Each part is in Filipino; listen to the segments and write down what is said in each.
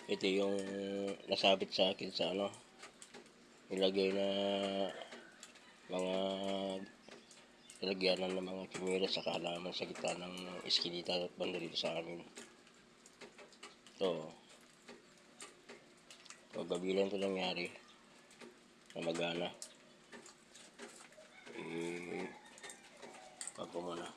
Ito yung nasabit sa akin sa ano, nilagay na mga lalagyanan ng mga chimeras sa kaalaman sa gitna ng eskinita at banda dito sa amin. Ito, kagabi lang ito nangyari na magana. Papo muna.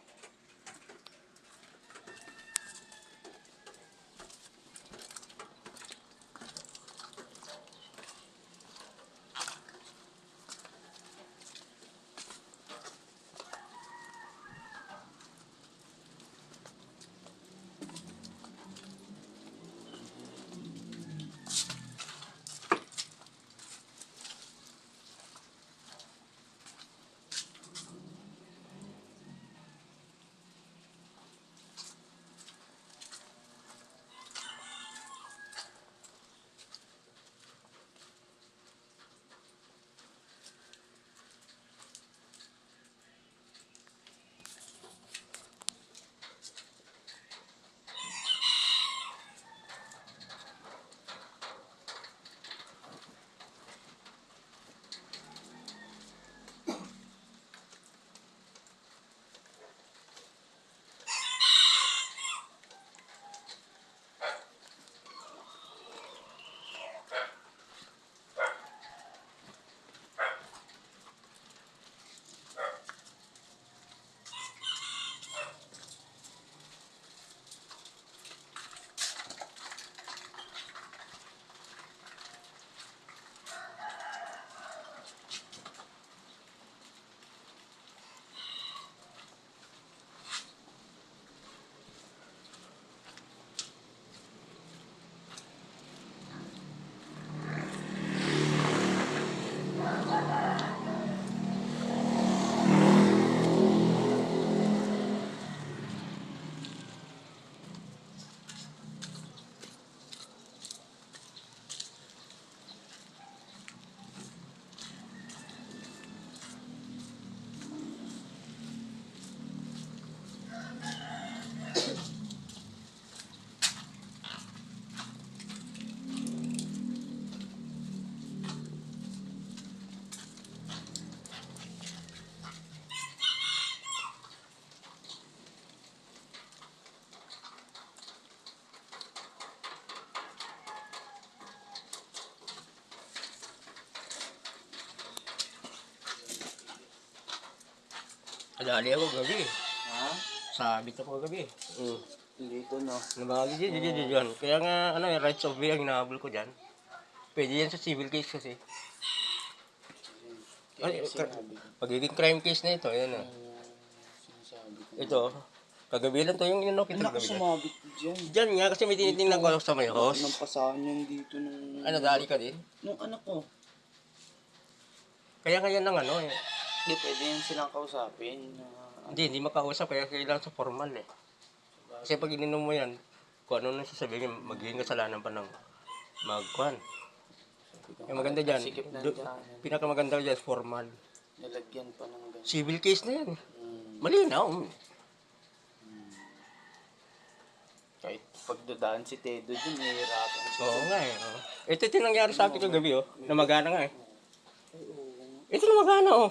Nadali ako gabi. Ha? Sabit ako gabi. Dito no. Nabagi dyan. Kaya nga, ano, rights of way ang hinahabol ko dyan. Pwede yan sa civil case kasi. Ay, Sinabi ko. pagiging crime case na ito, yan o. Sinasabi ko. Ito, kagabi lang to yung inokit Anak gabi ko dyan. sumabit dyan. Dyan nga, kasi may tinitingnan ko sa may Nang host. pasahan yan dito nung... Ano, dali ka din? Nung anak ko. Kaya nga yan ang ano eh. Hindi pwede yan silang kausapin. Hindi makausap, kaya kailangan sa formal eh. Kasi pag ininom mo yan, kung ano nang sasabihin, magiging kasalanan pa ng magkuhan. Yung maganda dyan, Sikip na dyan. pinakamaganda dyan, formal. Nalagyan pa ng ganyan. Civil case na yan. Malinaw. Kahit pagdadaan si Tedo dun, nahihirapan siya. Oo nga eh. Oh. Ito yung nangyari sa akin kagabi oh. Namagana nga eh. Ito namagana oh.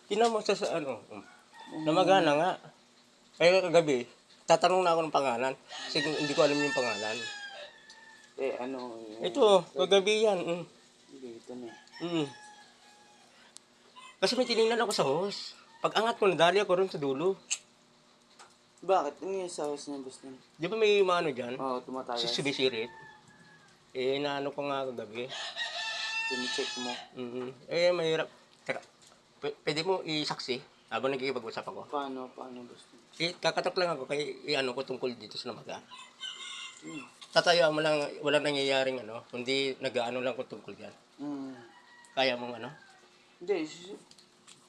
Tinan mo sa ano. Namagana nga. Kaya kagabi, tatanong na ako ng pangalan. Kasi hindi ko alam yung pangalan. Ano... Ito, kagabi yan. Dito na. Kasi may tinignan ako sa host. Pag angat ko, nadali ako rin sa dulo. Bakit? Ano yung sa house niya, Boston? Di ba may mga ano dyan? Oo, tumatagas. Sumisirit. Eh, naano ko nga kagabi. Tinicheck mo. Mahirap. Teka, pwede mo isaksi habang nagkikipag-usap ako. Paano, Boston? Kakatok lang ako kay ano ko tungkol dito sa Namaga. Tatayuan mo lang, walang nangyayaring ano, kundi nag-ano lang ko tungkol yan. Kaya mong ano? Hindi,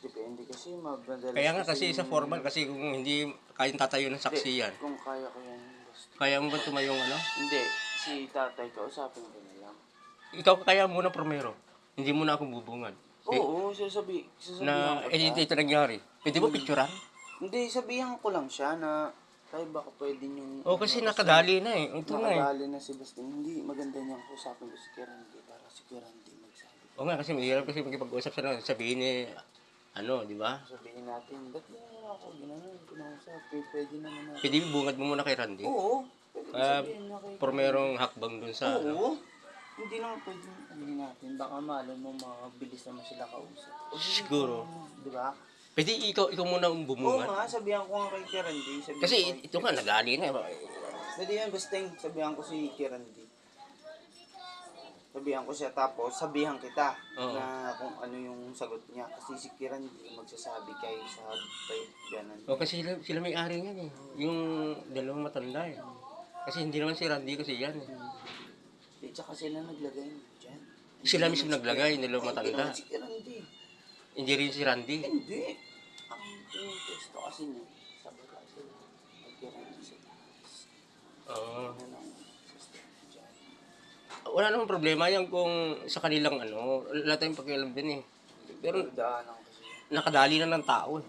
depende kasi madalas. Kaya nga kasi sa formal, kasi kung hindi kayang tatayo ng saksi yan. Kung kaya ko yan, Boston. Kaya mo ba tumayong ano? Hindi, si tatay ko, usapin ko na lang. Ikaw kaya muna primero. Hindi mo na ako bubungan. Oo, sasabihan Na, ko siya. ito nangyari. Pwede mo picturean? Hindi, sabihan ko lang siya na Tayo baka pwede yung... O kasi nakadali na eh. Ito na eh. Nakadali na si Bastin. Hindi, maganda niyang usapin ko si Kirandi para si Kirandi magsabi. O nga kasi mahirap kasi magkipag-usap sa sabihin eh, ano, di ba? Sabihin natin, ba't mo ako ginanon, kinausap, pwede naman natin. Pwede bungad mo muna kay Randy. Oo, pwede sabihin na kay... Por merong hakbang dun sa, ano. Oo, hindi naman pwede sabihin natin. Baka malay mo, mabilis naman sila kausap. O, Siguro. di ba? Pwede ikaw muna ang Oo bumungad. nga, sabihan ko nga kay Kirandi. Kasi ito nga, nagali na. Pwede yan, basta sabihan ko si Kirandi. Sabihan ko siya, tapos sabihan kita Oo. na kung ano yung sagot niya. Kasi si Kirandi magsasabi kayo sa tayo, ganun. O kasi sila may ari yan eh. Yung dalawang matanda eh. Kasi hindi naman si Randy kasi yan eh. Di, tsaka sila naglagay dyan. Sila mismo naglagay, dalawang Hindi matanda. naman si Kirandi. Hindi rin si Randy. Hindi. Ang pwesto kasi niya, sabi ka sila, Kirandi sila. Oo. Ano lang, system dyan. Wala namang problema yan kung sa kanilang ano, wala tayong pakialam din eh. Pero Daanan kasi. nakadali na ng tao eh.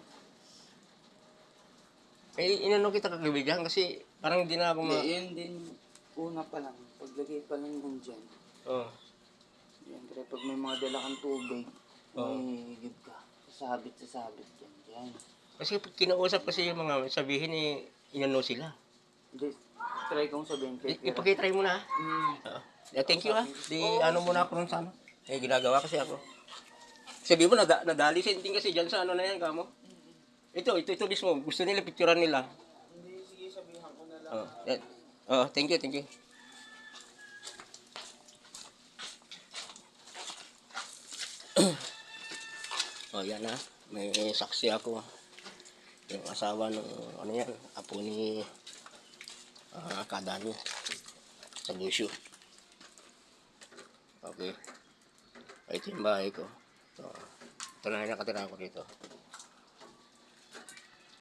Eh, inano kita kagabigan kasi parang hindi na ako Hindi, yun din, una pa lang, paglagay pa lang yung dyan. Oh. Siyempre, pag may mga dala kang tubig, Oo. may higit ka. Sasabit dyan, dyan. Kasi pag kinausap kasi yung mga sabihin eh, inano sila. Hindi, try kong sabihin kay Kira. Ipag-try mo na. Hmm. Thank you ha. Di ano muna ako nun sa ano. Eh, ginagawa kasi ako. Sabi mo, nadali sinting kasi dyan sa ano na yan, kamo. Ito mismo. Gusto nila, picturean nila. Hindi, sige, sabihan ko na lang. Thank you. Yan ha. May saksi ako. Yung asawa ng, ano yan, apo ni Kadani sa Busyo. Okay. Ito yung bahay ko. Ito na nakatira ako dito.